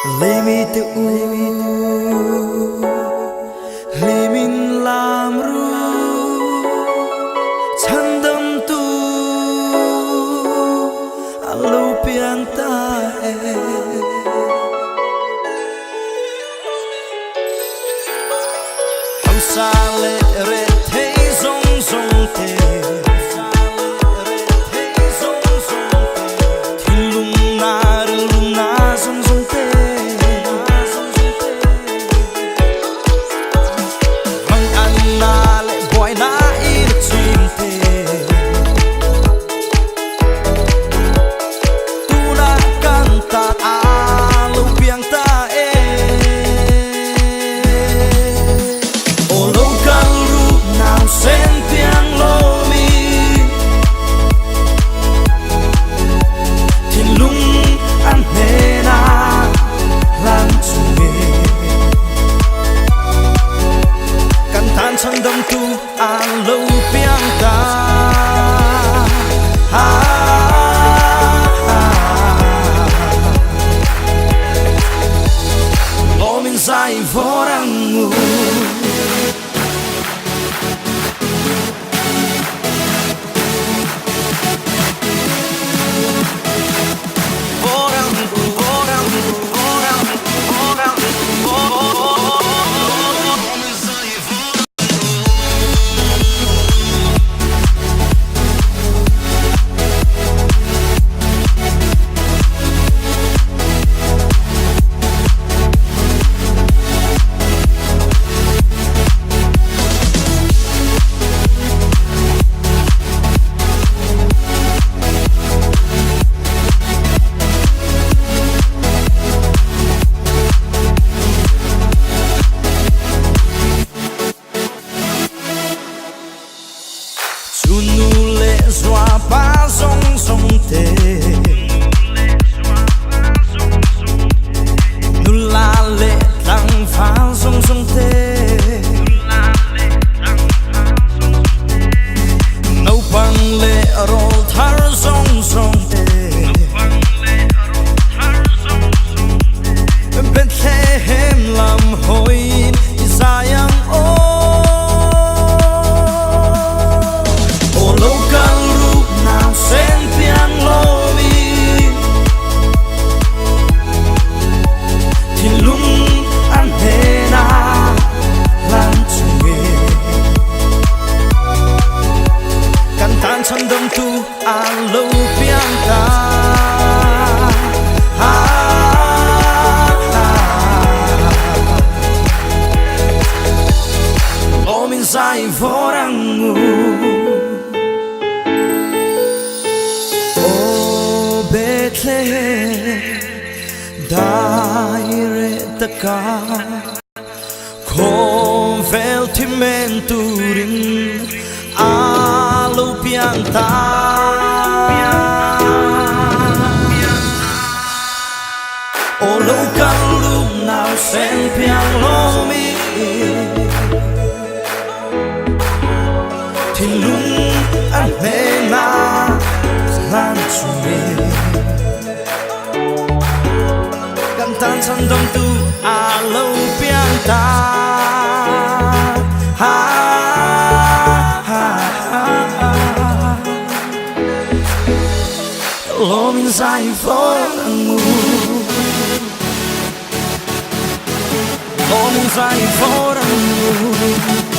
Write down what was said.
Lấy mi tự lấy mình làm ru chân đâm tu alo piang ta ham sa le re thấy rong rong te chân đâm tu alo piang ta lo min sai vorangu Zoa pa song song te nula le tang pha song song te nâu bang le rol thar song song te bên thế hem làm hoi isayang chân đâm tu alo piang ta lo min sai vorangu o Bethlehem daire taka conveltimenturing alo piang ta o lâu căn lúc nào sen piang lo mi thì lúc anh mê na lan chuối cầm tan chân đông tu alo piang ta lo min sai vorangu lo min sai vorangu